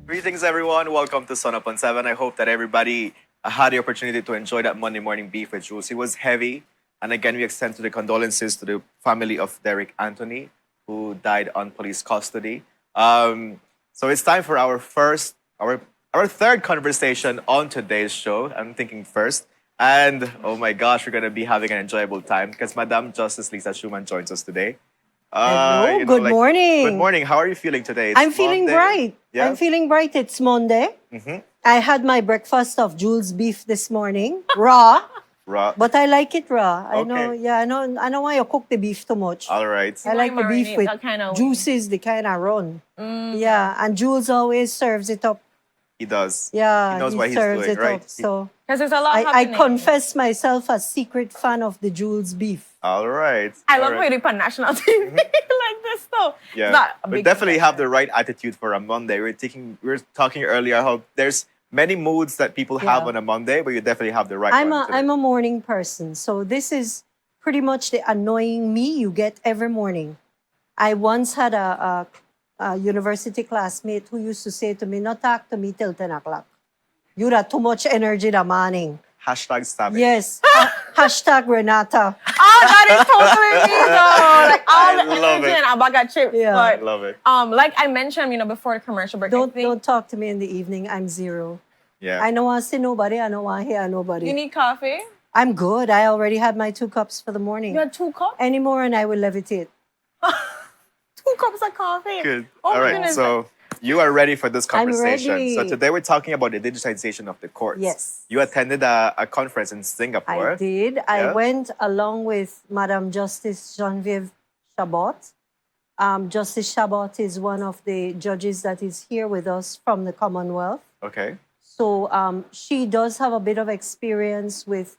Greetings, everyone. Welcome to Sun Up on 7. I hope that everybody had the opportunity to enjoy that Monday morning beef with Jules. It was heavy. And again, we extend to the condolences to the family of Derek Anthony, who died on police custody. So it's time for our third conversation on today's show. I'm thinking first. And oh my gosh, we're going to be having an enjoyable time because Madam Justice Lisa Shoman joins us today. Hello, good morning. Good morning. How are you feeling today? It's I'm feeling Monday. bright. Yeah? I'm feeling bright. It's Monday. I had my breakfast of Jules beef this morning, raw, Raw. but I like it raw. I know, Okay. yeah, I know why you cook the beef too much. All right. I like the beef marinate with that kind of way. juices, the kind of run. Yeah, and Jules always serves it up. He does. Yeah, He knows what he's serves doing, it right? up. So Because there's a lot I happening. confess myself a secret fan of the Jules beef. All right. I All love right. how you do it on national TV like this though. Yeah, Not a we big definitely thing. have the right attitude for a Monday. We were talking earlier how there's many moods that people have Yeah. on a Monday, but you definitely have the right I'm one a today. I'm a morning person, so this is pretty much the annoying me you get every morning. I once had a university classmate who used to say to me, "Not talk to me till 10 o'clock. You have too much energy in the morning." Hashtag stop it. Yes. Hashtag Renata. Oh, that is totally me though. Like all I the love energy it. and a bag of chips. Yeah. I But love it. like I mentioned, before the commercial break, I Don't think talk to me in the evening. I'm zero. Yeah. I don't want to see nobody. I don't want to hear nobody. you need coffee. I'm good. I already had my 2 cups for the morning. You had 2 cups? Any more and I will levitate. 2 cups of coffee. Good. Oh All my right. goodness. So you are ready for this I'm conversation. ready. So today we're talking about the digitization of the courts. Yes. You attended a conference in Singapore. I did. I Yeah? went along with Madam Justice Genevieve Chabot. Justice Chabot is one of the judges that is here with us from the Commonwealth. Okay. So she does have a bit of experience with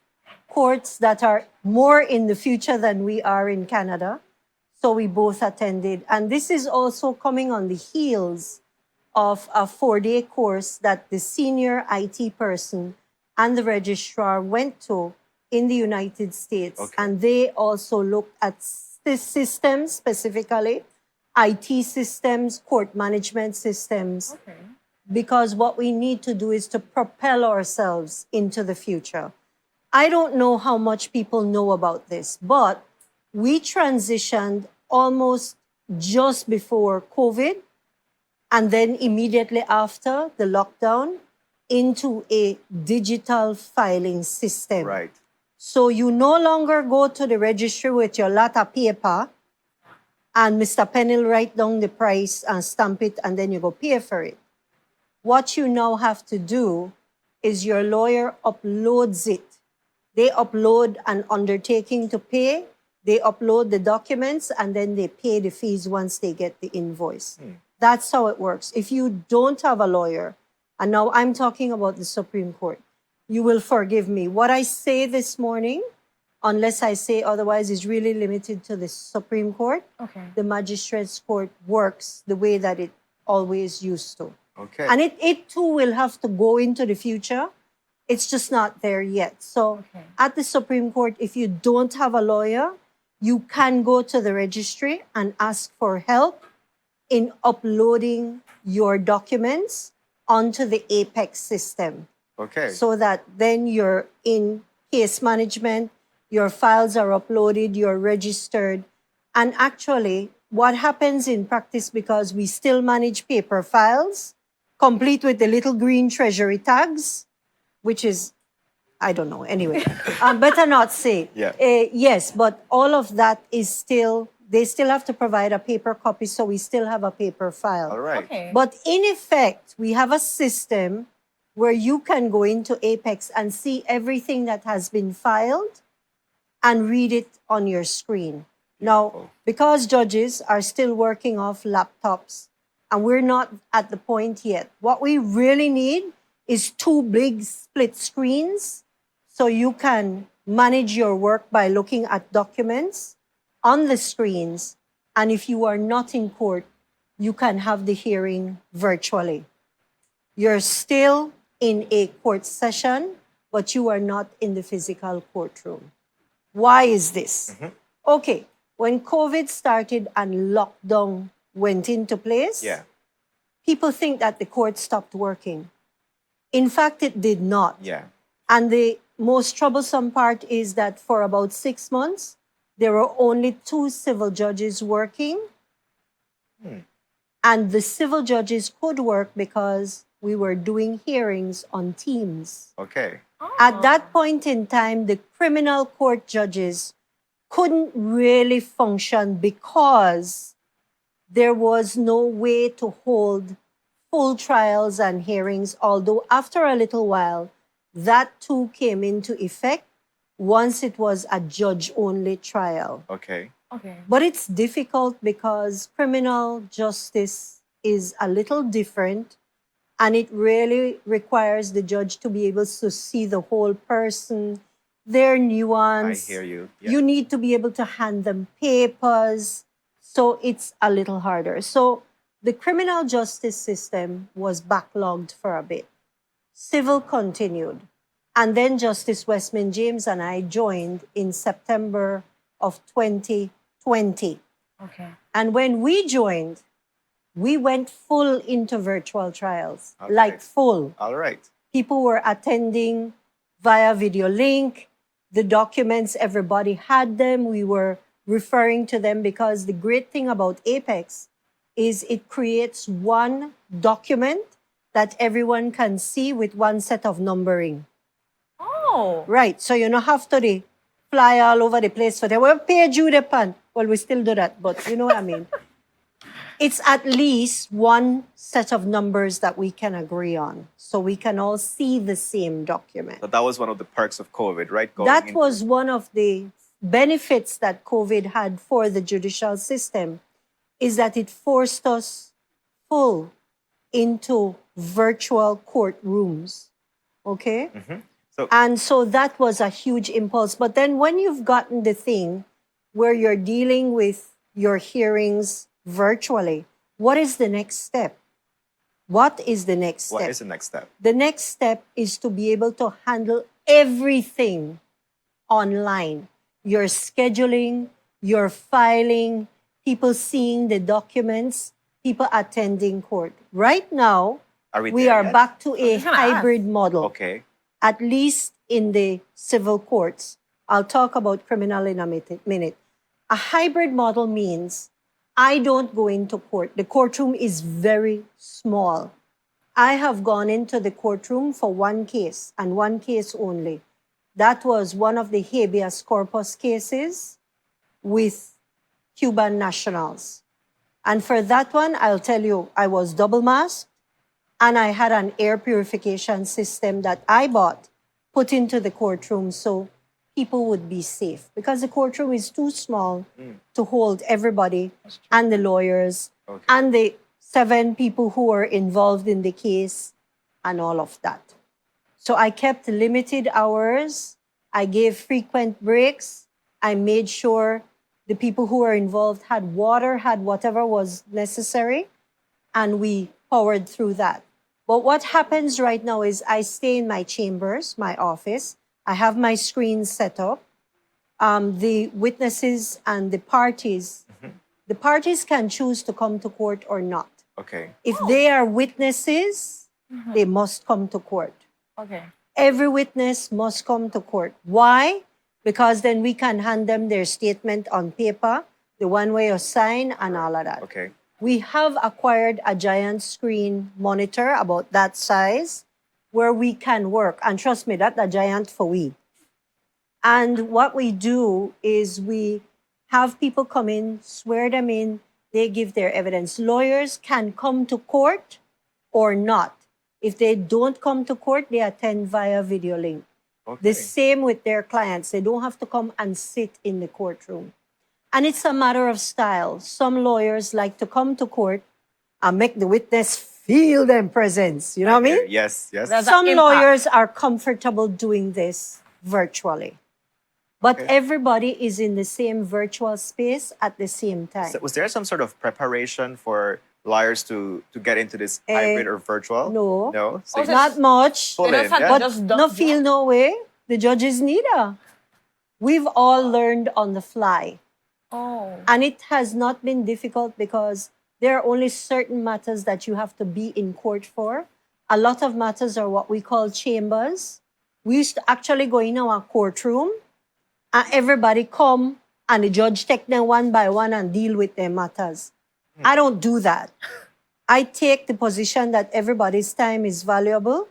courts that are more in the future than we are in Canada. So we both attended. And this is also coming on the heels of a 4-day course that the senior IT person and the registrar went to in the United States. Okay. And they also looked at systems, specifically IT systems, court management systems, Okay. because what we need to do is to propel ourselves into the future. I don't know how much people know about this, but we transitioned almost just before COVID and then immediately after the lockdown into a digital filing system. Right. So you no longer go to the registry with your lot of paper and Mr. Pennell write down the price and stamp it and then you go pay for it. What you now have to do is your lawyer uploads it. They upload an undertaking to pay, they upload the documents, and then they pay the fees once they get the invoice. That's how it works. If you don't have a lawyer, and now I'm talking about the Supreme Court, you will forgive me. What I say this morning, unless I say otherwise, is really limited to the Supreme Court. Okay. The Magistrates Court works the way that it always used to. Okay. And it too will have to go into the future. It's just not there yet. So Okay. at the Supreme Court, if you don't have a lawyer, you can go to the registry and ask for help in uploading your documents onto the Apex system Okay. so that then you're in case management, your files are uploaded, you're registered. And actually, what happens in practice, because we still manage paper files, complete with the little green treasury tags, which is, I don't know, anyway, better not say. Yeah. Yes, but all of that is still, they still have to provide a paper copy, so we still have a paper file. All right. Okay. But in effect, we have a system where you can go into Apex and see everything that has been filed and read it on your screen. Now, because judges are still working off laptops and we're not at the point yet, what we really need is 2 big split screens so you can manage your work by looking at documents on the screens. And if you are not in court, you can have the hearing virtually. You're still in a court session, but you are not in the physical courtroom. Why is this? Okay, when COVID started and lockdown went into place, Yeah. people think that the court stopped working. In fact, it did not. Yeah. And the most troublesome part is that for about 6 months, there were only 2 civil judges working. And the civil judges could work because we were doing hearings on Teams. Okay. At that point in time, the criminal court judges couldn't really function because there was no way to hold full trials and hearings, although after a little while, that too came into effect once it was a judge-only trial. Okay. Okay. But it's difficult because criminal justice is a little different, and it really requires the judge to be able to see the whole person, their nuance. I hear you. Yeah. You need to be able to hand them papers. So it's a little harder. So the criminal justice system was backlogged for a bit. Civil continued. And then Justice Westman James and I joined in September of 2020. Okay. And when we joined, we went full into virtual trials, Okay. like full. All right. People were attending via video link. The documents, everybody had them. We were referring to them because the great thing about Apex is it creates one document that everyone can see with one set of numbering. Oh. Right. So you don't have to fly all over the place for them. Well, page you the pan. Well, we still do that, but you know what I mean. It's at least one set of numbers that we can agree on, so we can all see the same document. So that was one of the perks of COVID, right? That into- was one of the benefits that COVID had for the judicial system, is that it forced us full into virtual courtrooms. Okay? So And so that was a huge impulse. But then when you've gotten the thing where you're dealing with your hearings virtually, what is the next step? What is the next step? what is the next step? The next step is to be able to handle everything online. Your scheduling, your filing, people seeing the documents, people attending court. Right now, Are we we there are yet? back to a just gonna ask. hybrid model, Okay. at least in the civil courts. I'll talk about criminal in a minute. A hybrid model means I don't go into court. The courtroom is very small. I have gone into the courtroom for one case and one case only. That was one of the habeas corpus cases with Cuban nationals. And for that one, I'll tell you, I was double masked and I had an air purification system that I bought, put into the courtroom so people would be safe, because the courtroom is too small to hold everybody and the lawyers Okay. and the 7 people who were involved in the case and all of that. So I kept limited hours. I gave frequent breaks. I made sure the people who were involved had water, had whatever was necessary, and we powered through that. But what happens right now is I stay in my chambers, my office. I have my screen set up. The witnesses and the parties can choose to come to court or not. Okay. If they are witnesses, they must come to court. Okay. Every witness must come to court. Why? Because then we can hand them their statement on paper, the one where you sign and all of that. Okay. We have acquired a giant screen monitor about that size where we can work. And trust me, that's a giant for we. And what we do is we have people come in, swear them in, they give their evidence. Lawyers can come to court or not. If they don't come to court, they attend via video link. Okay. The same with their clients. They don't have to come and sit in the courtroom. And it's a matter of style. Some lawyers like to come to court and make the witness feel their presence. You know what I mean? Yes. Yes. That's- Some impact. lawyers are comfortable doing this virtually. But Okay. everybody is in the same virtual space at the same time. So was there some sort of preparation for lawyers to get into this hybrid or virtual? no. No? So Oh, so Not much. Full They in, just had yeah? to But just no feel no way. The judges neither. We've all learned on the fly. Oh. And it has not been difficult because there are only certain matters that you have to be in court for. A lot of matters are what we call chambers. We used to actually go in our courtroom and everybody come and the judge take them one by one and deal with their matters. I don't do that. I take the position that everybody's time is valuable.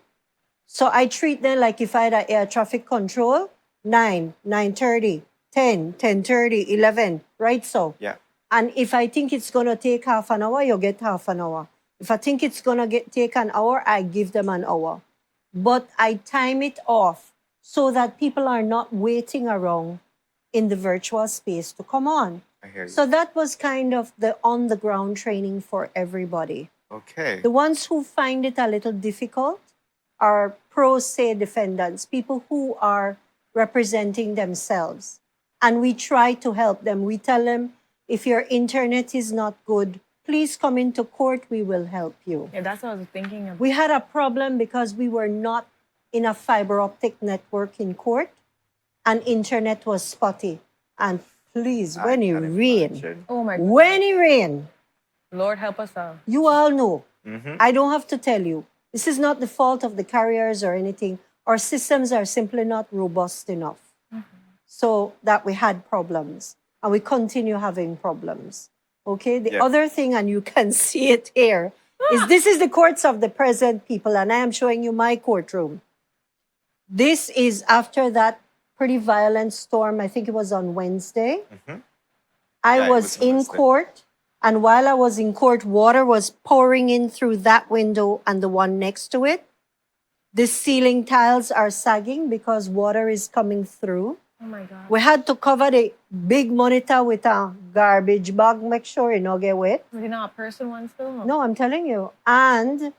So I treat them like if I had a air traffic control, 9, 9:30, 10, 10:30, 11, right so. Yeah. And if I think it's going to take half an hour, you get half an hour. If I think it's going to take an hour, I give them an hour. But I time it off so that people are not waiting around in the virtual space to come on. I hear you. So that was kind of the on-the-ground training for everybody. Okay. The ones who find it a little difficult are pro se defendants, people who are representing themselves. And we try to help them. We tell them, if your internet is not good, please come into court, we will help you. Yeah, that's what I was thinking of. We had a problem because we were not in a fiber optic network in court and internet was spotty. And please, when it rain, Oh my God. when it rain, Lord help us all. you all know. Mm-hmm. I don't have to tell you. This is not the fault of the carriers or anything. Our systems are simply not robust enough. So that we had problems and we continue having problems. Okay. The Yeah. other thing, and you can see it here, is this is the courts of the present, people, and I am showing you my courtroom. This is after that pretty violent storm. I think it was on Wednesday. Mhm. I Yeah, it was was on in Wednesday. court, and while I was in court, water was pouring in through that window and the one next to it. The ceiling tiles are sagging because water is coming through. Oh my God. We had to cover the big monitor with a garbage bag, make sure it don't get wet. Was he not a person one still? No, I'm telling you. And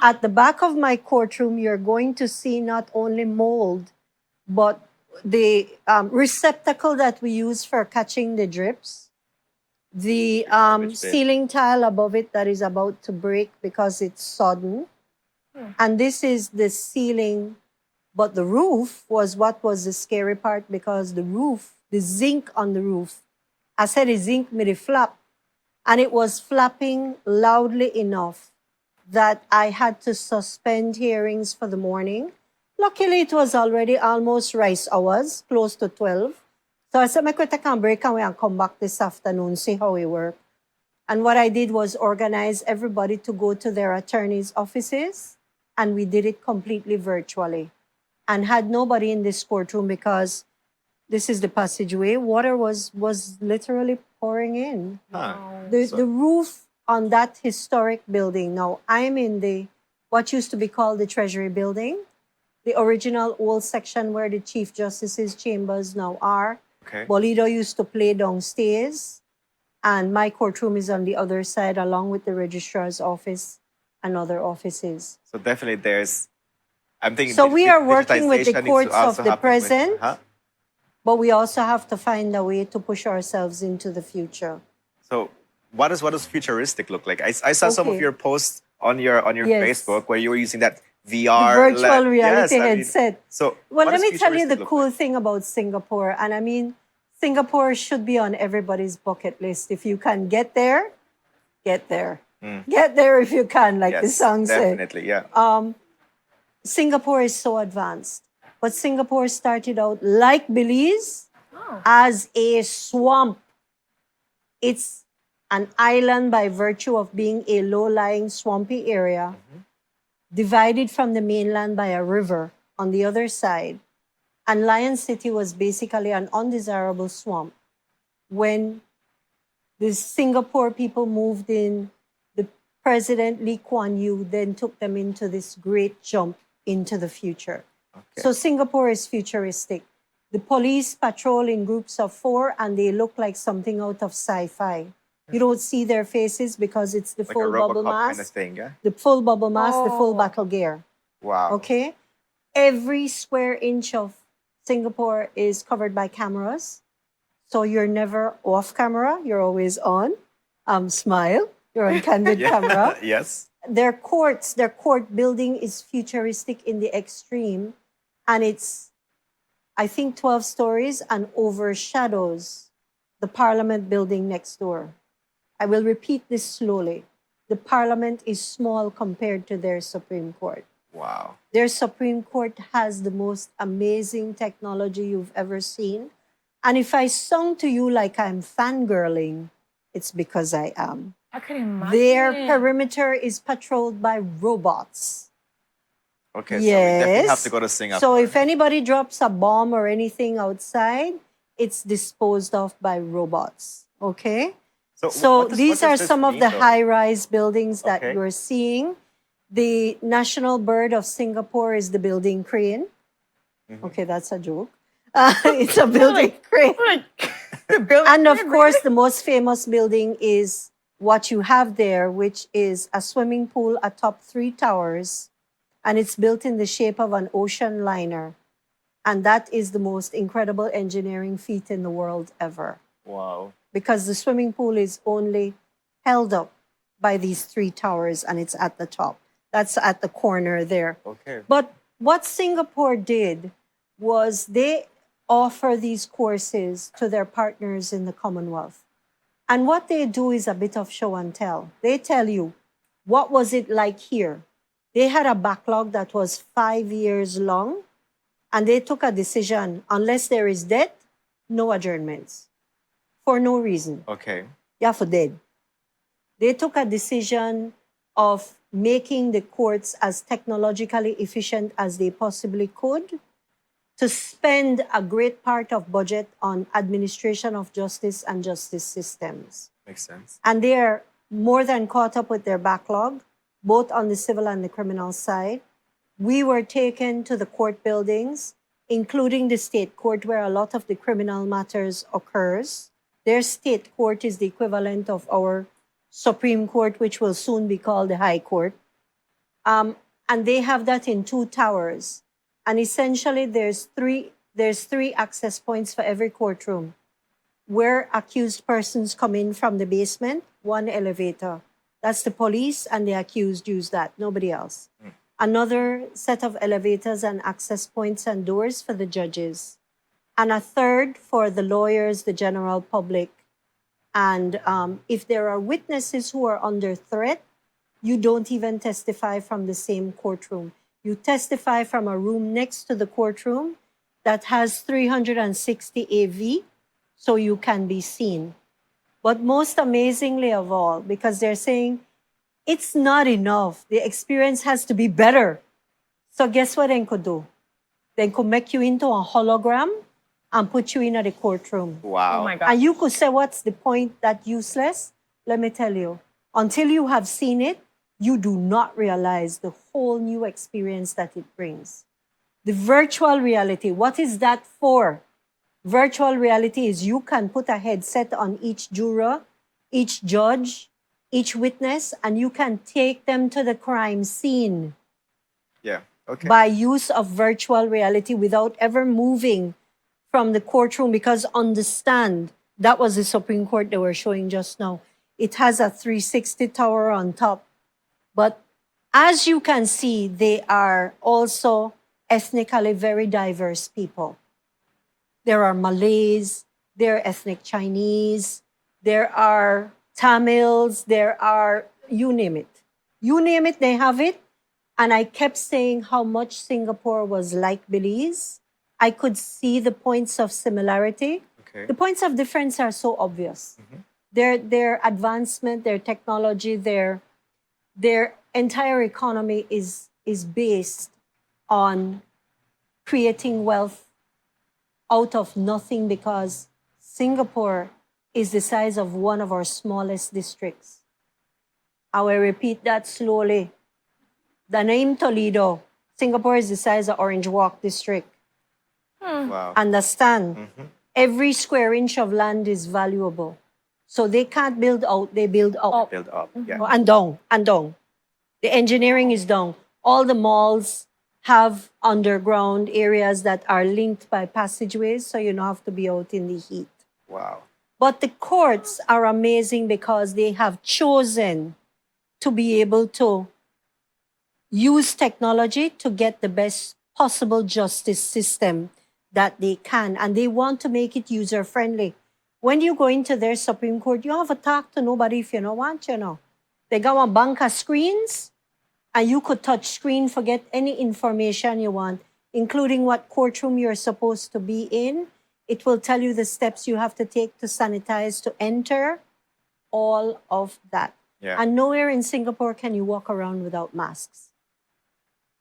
at the back of my courtroom, you're going to see not only mold, but the receptacle that we use for catching the drips, the Garbage bin. ceiling tile above it that is about to break because it's sodden. And this is the ceiling, but the roof was what was the scary part because the roof, the zinc on the roof, I said the zinc made it flap, and it was flapping loudly enough that I had to suspend hearings for the morning. Luckily, it was already almost rice hours, close to 12. So I said, I could take a break and come back this afternoon, see how it worked. And what I did was organize everybody to go to their attorney's offices, and we did it completely virtually and had nobody in this courtroom because this is the passageway. Water was literally pouring in. Huh. The roof on that historic building. Now, I'm in the what used to be called the Treasury Building, the original old section where the Chief Justice's chambers now are. Okay. Bolido used to play downstairs, and my courtroom is on the other side, along with the registrar's office and other offices. So definitely there's, I'm thinking. So we are working with the digitization needs to courts also of the happen with- present. Uh-huh. But we also have to find a way to push ourselves into the future. So what does futuristic look like? I saw some of Okay. your posts on your Yes. Facebook where you were using that The VR virtual reality Yes, I mean, headset. so Well, what let does me tell you the futuristic look cool like? thing about Singapore. And I mean, Singapore should be on everybody's bucket list. If you can get there, get there. Get there if you can, like the Yes, song said. definitely, yeah. Singapore is so advanced. But Singapore started out like Belize Oh. as a swamp. It's an island by virtue of being a low-lying swampy area, divided from the mainland by a river on the other side. And Lion City was basically an undesirable swamp. When the Singapore people moved in, the President Lee Kuan Yew then took them into this great jump into the future. Okay. So Singapore is futuristic. The police patrol in groups of 4 and they look like something out of sci-fi. You don't see their faces because it's the like a full bubble Robocop mask, kind of thing, yeah? the full bubble mask, the full Oh. battle gear. Wow. Okay? Every square inch of Singapore is covered by cameras. So you're never off camera, you're always on. Smile. You're on candid camera. Yes. Their court building is futuristic in the extreme, and it's, I think, 12 stories and overshadows the Parliament building next door. I will repeat this slowly. The Parliament is small compared to their Supreme Court. Wow. Their Supreme Court has the most amazing technology you've ever seen. And if I sung to you like I'm fangirling, it's because I am. I could imagine. Their perimeter is patrolled by robots. Okay, so we definitely have Yes. to go to Singapore. So if anybody drops a bomb or anything outside, it's disposed of by robots. Okay? So So what these does are this some of mean, the though? high-rise buildings that Okay. you're seeing. The national bird of Singapore is the building crane. Mm-hmm. Okay, that's a joke. It's a building crane. The building And of crane, course, the most famous building is what you have there, which is a swimming pool atop 3 towers. And it's built in the shape of an ocean liner. And that is the most incredible engineering feat in the world ever. Wow. Because the swimming pool is only held up by these 3 towers and it's at the top. That's at the corner there. Okay. But what Singapore did was they offer these courses to their partners in the Commonwealth. And what they do is a bit of show and tell. They tell you, what was it like here? They had a backlog that was 5 years long, and they took a decision, unless there is debt, no adjournments. For no reason. Okay. Yeah, for dead. They took a decision of making the courts as technologically efficient as they possibly could, to spend a great part of budget on administration of justice and justice systems. Makes sense. And they're more than caught up with their backlog, both on the civil and the criminal side. We were taken to the court buildings, including the state court where a lot of the criminal matters occurs. Their state court is the equivalent of our Supreme Court, which will soon be called the High Court. And they have that in 2 towers. And essentially, there's three access points for every courtroom. Where accused persons come in from the basement, 1 elevator. That's the police, and the accused use that, nobody else. Another set of elevators and access points and doors for the judges. And a third for the lawyers, the general public. And if there are witnesses who are under threat, you don't even testify from the same courtroom. You testify from a room next to the courtroom that has 360 AV, so you can be seen. But most amazingly of all, because they're saying it's not enough, the experience has to be better. So guess what they could do? They could make you into a hologram and put you in the courtroom. Wow. Oh my God. And you could say, what's the point? That useless? Let me tell you, until you have seen it, you do not realize the whole new experience that it brings. The virtual reality, what is that for? Virtual reality is you can put a headset on each juror, each judge, each witness, and you can take them to the crime scene Yeah. Okay. by use of virtual reality without ever moving from the courtroom. Because understand, that was the Supreme Court they were showing just now. It has a 360 tower on top. But as you can see, they are also ethnically very diverse people. There are Malays, there are ethnic Chinese, there are Tamils, there are, you name it. You name it, they have it. And I kept saying how much Singapore was like Belize. I could see the points of similarity. Okay. The points of difference are so obvious. Their advancement, their technology, their entire economy is based on creating wealth out of nothing, because Singapore is the size of one of our smallest districts. I will repeat that slowly. The name Toledo, Singapore is the size of Orange Walk district. Wow. Understand? Every square inch of land is valuable. So they can't build out, they build up. Build up. Yeah. Oh, and down. The engineering is down. All the malls have underground areas that are linked by passageways, so you don't have to be out in the heat. Wow. But the courts are amazing because they have chosen to be able to use technology to get the best possible justice system that they can. And they want to make it user friendly. When you go into their Supreme Court, you have to talk to nobody if you don't want, you know. They got a bank of screens, and you could touch screen, forget any information you want, including what courtroom you're supposed to be in. It will tell you the steps you have to take to sanitize, to enter, all of that. Yeah. And nowhere in Singapore can you walk around without masks.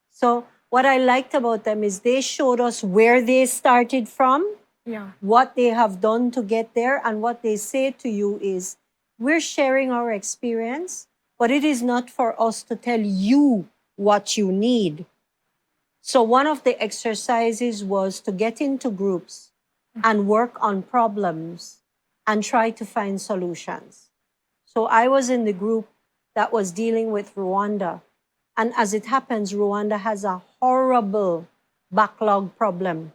So what I liked about them is they showed us where they started from, Yeah. what they have done to get there, and what they say to you is, we're sharing our experience, but it is not for us to tell you what you need. So one of the exercises was to get into groups and work on problems and try to find solutions. So I was in the group that was dealing with Rwanda. And as it happens, Rwanda has a horrible backlog problem.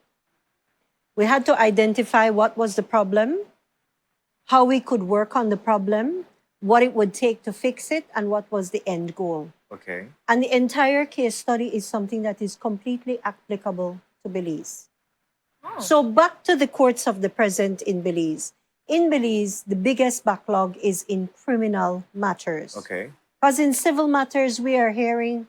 We had to identify what was the problem, how we could work on the problem, what it would take to fix it, and what was the end goal. Okay. And the entire case study is something that is completely applicable to Belize. Oh. So back to the courts of the present in Belize. In Belize, the biggest backlog is in criminal matters. Okay. Because in civil matters, we are hearing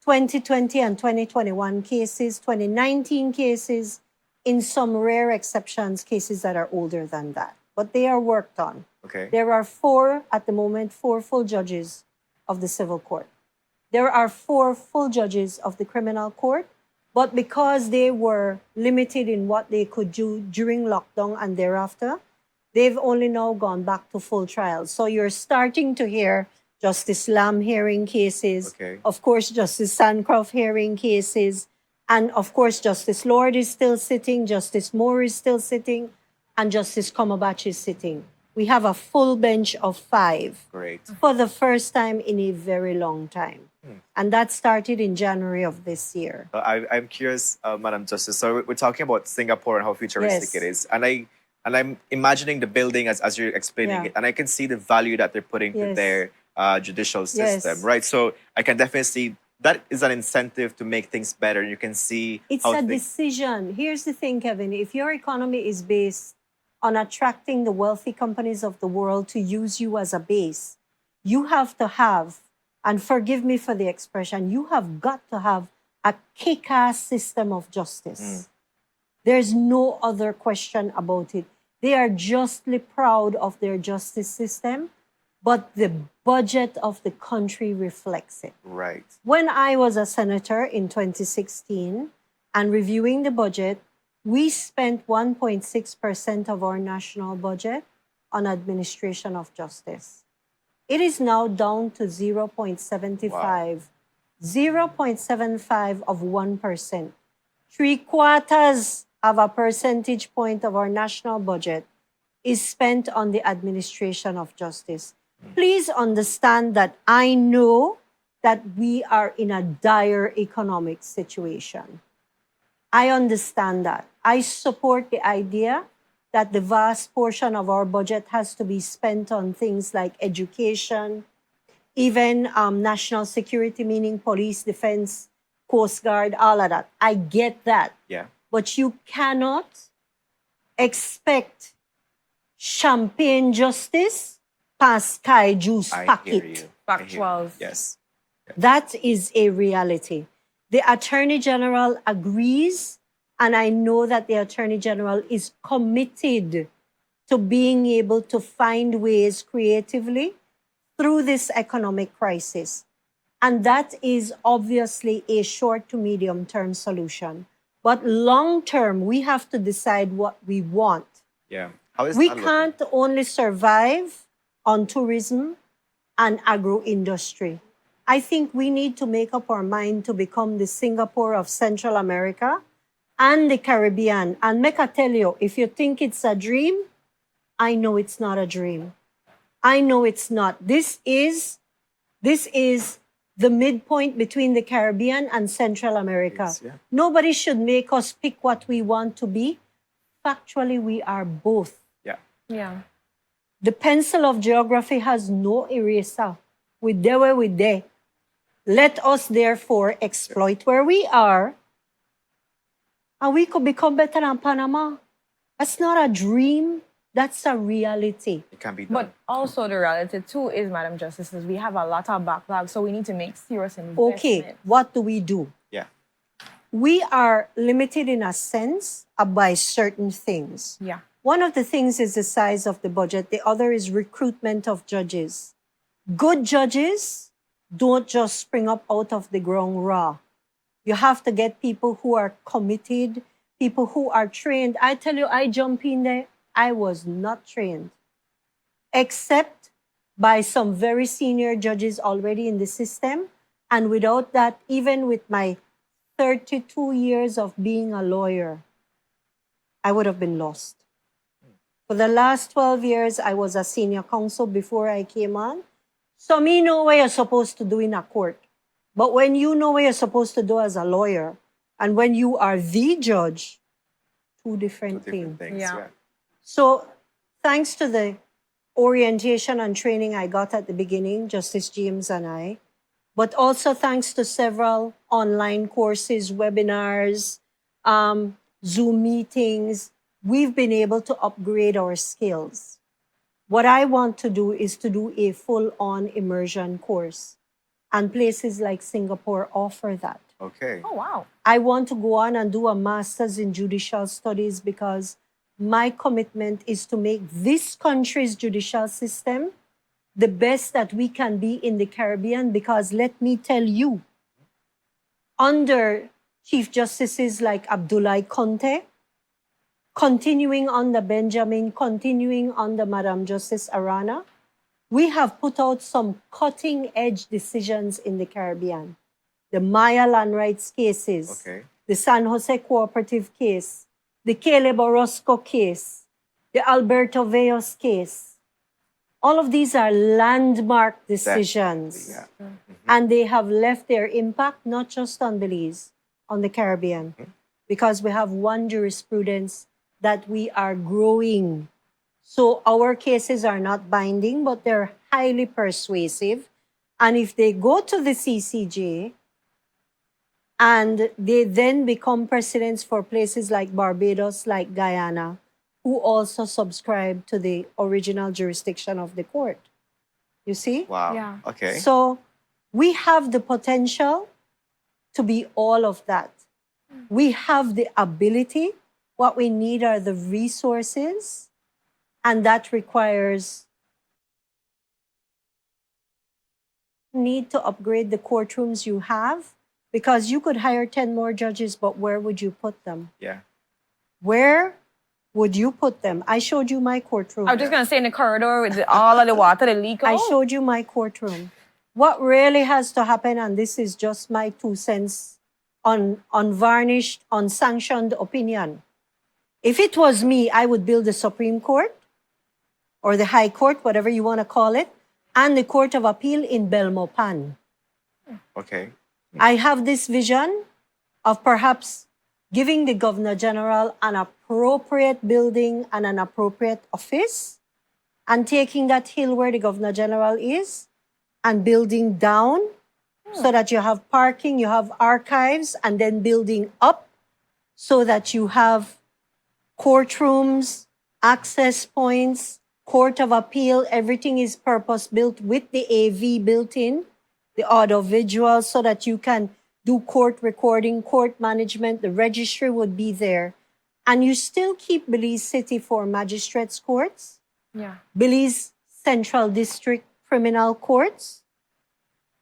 2020 and 2021 cases, 2019 cases, in some rare exceptions, cases that are older than that. But they are worked on. Okay. There are at the moment, four full judges of the civil court. There are 4 full judges of the criminal court, but because they were limited in what they could do during lockdown and thereafter, they've only now gone back to full trials. So you're starting to hear Justice Lam hearing cases, Okay. of course, Justice Sancroft hearing cases, and of course, Justice Lord is still sitting, Justice Moore is still sitting, and Justice Komabach is sitting. We have a full bench of 5 Great. for the first time in a very long time. And that started in January of this year. I'm curious, Madam Justice. So we're talking about Singapore and how futuristic Yes. it is, and I'm imagining the building as you're explaining Yeah. it, and I can see the value that they're putting to Yes. their judicial system, Yes. right? So I can definitely see that is an incentive to make things better. You can see It's how a things. decision. Here's the thing, Kevin. If your economy is based on attracting the wealthy companies of the world to use you as a base, you have to have, and forgive me for the expression, you have got to have a kick-ass system of justice. There's no other question about it. They are justly proud of their justice system, but the budget of the country reflects it. Right. When I was a senator in 2016 and reviewing the budget, we spent 1.6% of our national budget on administration of justice. It is now down to 0.75. 0.75 of 1%. 3/4 of a percentage point of our national budget is spent on the administration of justice. Please understand that I know that we are in a dire economic situation. I understand that. I support the idea that the vast portion of our budget has to be spent on things like education, even national security, meaning police, defense, Coast Guard, all of that. I get that. Yeah. But you cannot expect champagne justice past Sky Juice I packet. hear you. I hear you. Factuals. Yes. That is a reality. The Attorney General agrees, and I know that the Attorney General is committed to being able to find ways creatively through this economic crisis. And that is obviously a short to medium term solution. But long term, we have to decide what we want. Yeah. How is We that looking? can't only survive on tourism and agro-industry. I think we need to make up our mind to become the Singapore of Central America and the Caribbean. And make I tell you, if you think it's a dream, I know it's not a dream. I know it's not. This is the midpoint between the Caribbean and Central America. Yes, yeah. Nobody should make us pick what we want to be. Factually, we are both. Yeah. Yeah. The pencil of geography has no eraser. We there where we there. Let us therefore exploit where we are, and we could become better than Panama. That's not a dream, that's a reality. It can be done. But also the reality too is, Madam Justices, we have a lot of backlog, so we need to make serious investment. Okay, what do we do? yeah. We are limited in a sense by certain things. Yeah. One of the things is the size of the budget. The other is recruitment of judges. Good judges don't just spring up out of the ground raw. You have to get people who are committed, people who are trained. I tell you, I jump in there, I was not trained, except by some very senior judges already in the system. And without that, even with my 32 years of being a lawyer, I would have been lost. For the last 12 years, I was a senior counsel before I came on. So me know what you're supposed to do in a court. But when you know what you're supposed to do as a lawyer, and when you are the judge, two different things. Yeah. Yeah. So thanks to the orientation and training I got at the beginning, Justice James and I, but also thanks to several online courses, webinars, Zoom meetings, we've been able to upgrade our skills. What I want to do is to do a full-on immersion course. And places like Singapore offer that. Okay. Oh, wow. I want to go on and do a master's in judicial studies because my commitment is to make this country's judicial system the best that we can be in the Caribbean. Because let me tell you, under Chief Justices like Abdullah Conte, continuing under Benjamin, continuing under Madam Justice Arana, we have put out some cutting-edge decisions in the Caribbean. The Maya land rights cases, Okay. the San Jose cooperative case, the Caleb Orozco case, the Alberto Veos case. All of these are landmark decisions. Yeah. And they have left their impact not just on Belize, on the Caribbean, because we have one jurisprudence that we are growing. So our cases are not binding, but they're highly persuasive. And if they go to the CCJ and they then become precedents for places like Barbados, like Guyana, who also subscribe to the original jurisdiction of the court. You see? Wow. Yeah. Okay. So we have the potential to be all of that. We have the ability. What we need are the resources, and that requires need to upgrade the courtrooms you have, because you could hire 10 more judges, but where would you put them? yeah. Where would you put them? I showed you my courtroom. I was just going to say in the corridor with all of the water, the leak. I showed you my courtroom. What really has to happen, and this is just my 2 cents, unvarnished, unsanctioned opinion. If it was me, I would build the Supreme Court or the High Court, whatever you want to call it, and the Court of Appeal in Belmopan. Okay. I have this vision of perhaps giving the Governor General an appropriate building and an appropriate office, and taking that hill where the Governor General is and building down so that you have parking, you have archives, and then building up so that you have courtrooms, access points, Court of Appeal, everything is purpose-built with the AV built in, the audiovisual, so that you can do court recording, court management, the registry would be there. And you still keep Belize City for magistrates' courts, Yeah. Belize Central District Criminal Courts,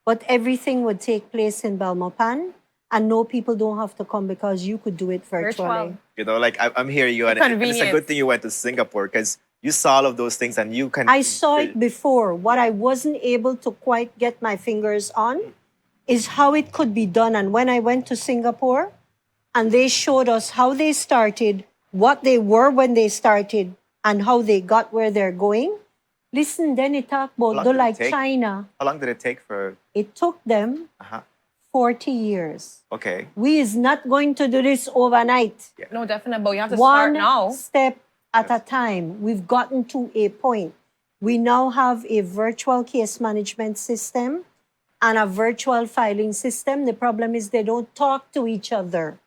but everything would take place in Belmopan, and no, people don't have to come because you could do it virtually. Virtual. You know, like I'm hearing you, and it's a convenience. good thing you went to Singapore because you saw all of those things and you can. I saw it before. What I wasn't able to quite get my fingers on is how it could be done. And when I went to Singapore and they showed us how they started, what they were when they started, and how they got where they're going, listen, then it talked How about long do did it like take? China. How long did it take for? It took them Uh-huh. 40 years. Okay. We is not going to do this overnight. No, definitely. But you have to One start now. step at a time. We've gotten to a point. We now have a virtual case management system and a virtual filing system. The problem is they don't talk to each other.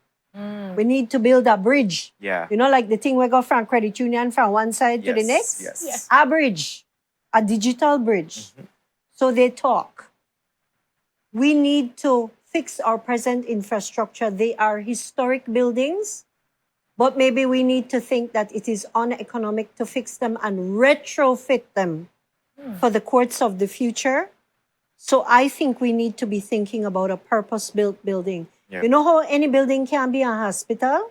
We need to build a bridge. Yeah. You know, like the thing we got from credit union from one side to the next? Yes. A bridge, a digital bridge. So they talk. We need to fix our present infrastructure. They are historic buildings, but maybe we need to think that it is uneconomic to fix them and retrofit them for the courts of the future. So I think we need to be thinking about a purpose-built building. Yeah. You know how any building can be a hospital?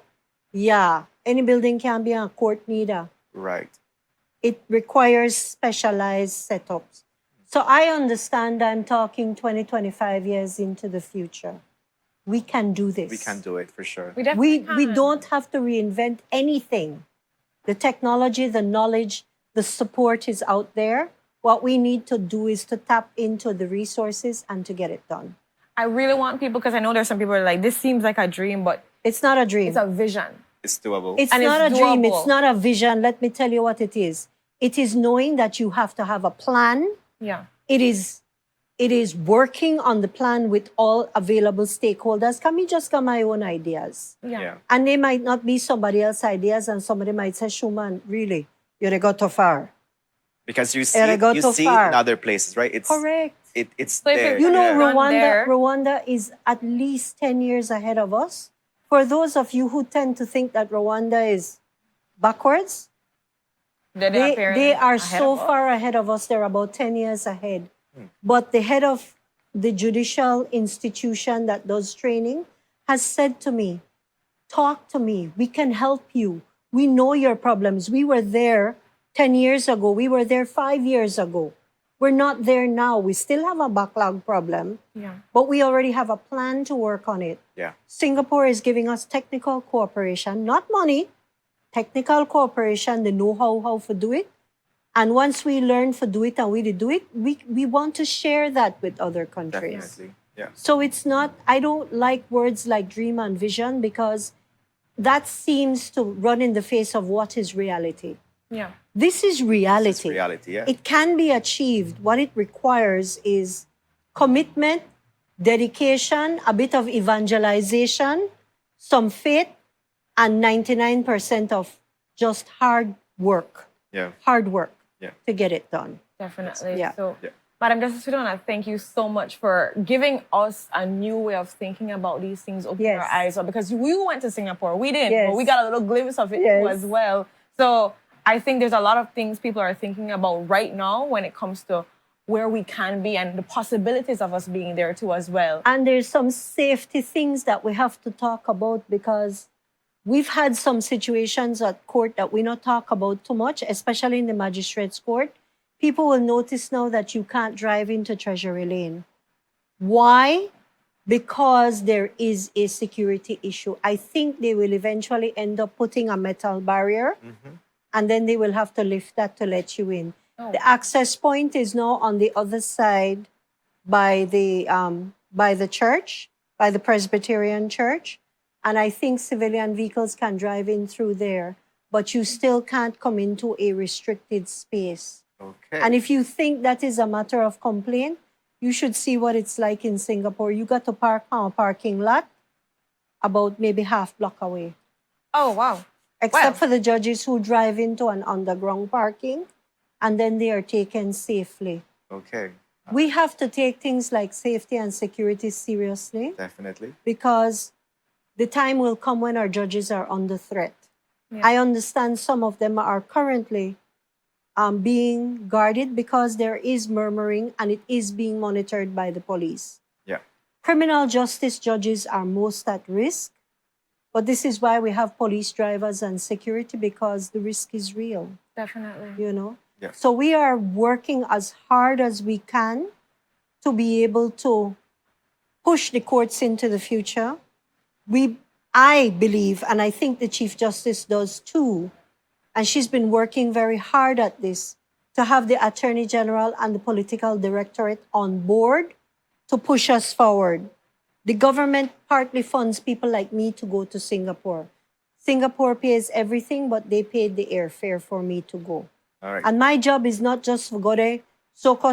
Yeah, any building can be a court neither. Right. It requires specialized setups. So I understand I'm talking 20, 25 years into the future. We can do this. We can do it for sure. We definitely We can. don't have to reinvent anything. The technology, the knowledge, the support is out there. What we need to do is to tap into the resources and to get it done. I really want people, because I know there's some people who are like, this seems like a dream, but It's not a dream. it's a vision. It's doable. It's And not it's a dream. doable. It's not a vision. Let me tell you what it is. It is knowing that you have to have a plan. Yeah. It is working on the plan with all available stakeholders. Can we just get my own ideas? Yeah. And they might not be somebody else's ideas, and somebody might say, Shoman, really, you got too far. Because you see, Gotta go you too see far. in other places, right? It's Correct. It's So if there. it- You know, Yeah. Done there. Rwanda is at least 10 years ahead of us. For those of you who tend to think that Rwanda is backwards, they are so far ahead of us. They're about 10 years ahead. But the head of the judicial institution that does training has said to me, talk to me. We can help you. We know your problems. We were there 10 years ago. We were there 5 years ago. We're not there now. We still have a backlog problem, Yeah. but we already have a plan to work on it. Yeah. Singapore is giving us technical cooperation, not money, technical cooperation, the know-how how to do it. And once we learn to do it and we do it, we want to share that with other countries. Definitely. Yeah. So it's not, I don't like words like dream and vision because that seems to run in the face of what is reality. Yeah. This is reality. This is reality, yeah. It can be achieved. What it requires is commitment, dedication, a bit of evangelization, some faith, and 99% of just hard work. Yeah. Hard work Yeah. to get it done. Definitely. Yeah. So, Yeah. Madam Justice, we want to thank you so much for giving us a new way of thinking about these things, opening Yes. our eyes up. Because we went to Singapore, we didn't, Yes. but we got a little glimpse of it Yes. too as well. So I think there's a lot of things people are thinking about right now when it comes to where we can be and the possibilities of us being there too as well. And there's some safety things that we have to talk about because we've had some situations at court that we not talk about too much, especially in the magistrate's court. People will notice now that you can't drive into Treasury Lane. Why? Because there is a security issue. I think they will eventually end up putting a metal barrier and then they will have to lift that to let you in. Oh. The access point is now on the other side by the church, by the Presbyterian church. And I think civilian vehicles can drive in through there, but you still can't come into a restricted space. Okay. And if you think that is a matter of complaint, you should see what it's like in Singapore. You got to park on a parking lot about maybe half block away. Oh, wow. Except Wow. for the judges who drive into an underground parking, and then they are taken safely. Okay. We have to take things like safety and security seriously Definitely. because the time will come when our judges are under threat. Yeah. I understand some of them are currently being guarded because there is murmuring and it is being monitored by the police. Yeah. Criminal justice judges are most at risk, but this is why we have police drivers and security because the risk is real, Definitely. you know? Yeah. So we are working as hard as we can to be able to push the courts into the future. I believe, and I think the Chief Justice does too, and she's been working very hard at this, to have the Attorney General and the Political Directorate on board to push us forward. The government partly funds people like me to go to Singapore. Singapore pays everything, but they paid the airfare for me to go. All right. And my job is not just to go there, soak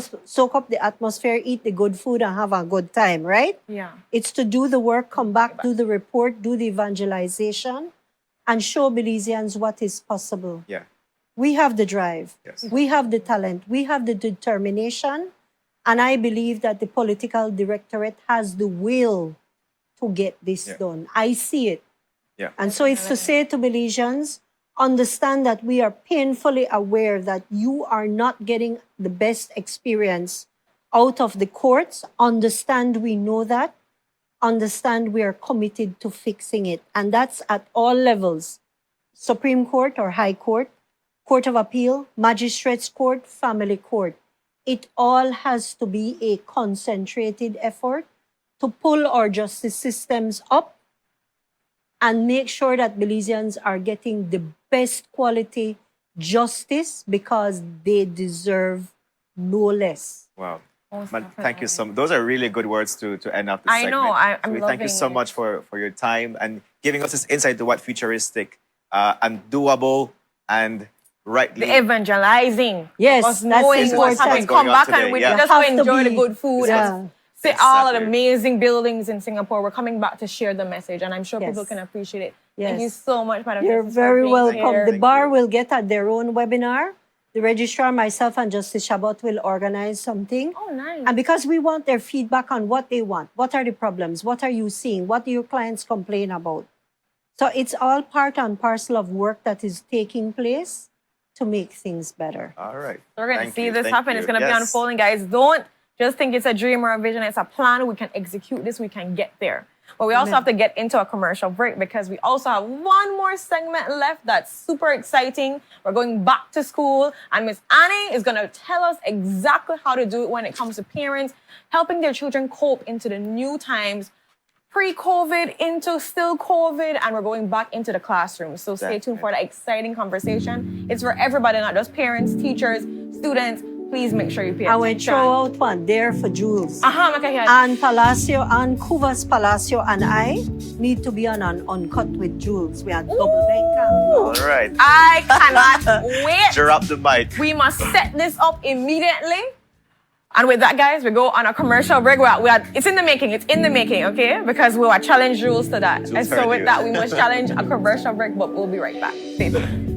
up the atmosphere, eat the good food, and have a good time, right? Yeah. It's to do the work, come back, do the report, do the evangelization, and show Belizeans what is possible. Yeah. We have the drive. Yes. We have the talent. We have the determination. And I believe that the political directorate has the will to get this done. I see it. Yeah. And so it's to say to Belizeans, understand that we are painfully aware that you are not getting the best experience out of the courts. Understand we know that. Understand we are committed to fixing it. And that's at all levels. Supreme Court or High Court, Court of Appeal, Magistrates Court, Family Court. It all has to be a concentrated effort to pull our justice systems up and make sure that Belizeans are getting the best quality justice because they deserve no less. Wow. Most Thank you definitely. so much. Those are really good words to end up this I segment. know, I'm So we thank you so loving much for your time and giving us this insight to what futuristic and doable and rightly. The evangelizing. Yes, Because that's knowing important. what's happening. What's going Come on back today, and we yeah. just You have to to enjoy the be- good food. yeah. And see all of the Exactly. amazing buildings in Singapore. We're coming back to share the message, and I'm sure Yes. people can appreciate it. Yes. Thank you so much, Madam. You're Justice, for very being welcome. here. The Thank bar you. will get at their own webinar. The registrar, myself, and Justice Shabbat will organize something. Oh, nice. And because we want their feedback on what they want, what are the problems, what are you seeing, what do your clients complain about? So it's all part and parcel of work that is taking place to make things better. All right. We're going to Thank see you, this thank happen. you. It's going to be Yes. unfolding, guys. Don't just think it's a dream or a vision. It's a plan. We can execute this. We can get there. But we also Amen. have to get into a commercial break because we also have one more segment left that's super exciting. We're going back to school, and Miss Annie is going to tell us exactly how to do it when it comes to parents helping their children cope into the new times, pre-COVID into still COVID, and we're going back into the classroom. So stay tuned for that exciting conversation. It's for everybody, not just parents, teachers, students. Please make sure you pay I will attention. throw out one there for Jules. Makahiyan. Ann Palacio, Ann Cuvas Palacio, and I need to be on an uncut with Jules. We are double banker. All right. I cannot wait. Drop the mic. We must set this up immediately. And with that, guys, we go on a commercial break. It's in the making. It's in the making, okay? Because we will challenge rules to that. Jules And so heard with you. that, we must challenge a commercial break, but we'll be right back. Stay tuned.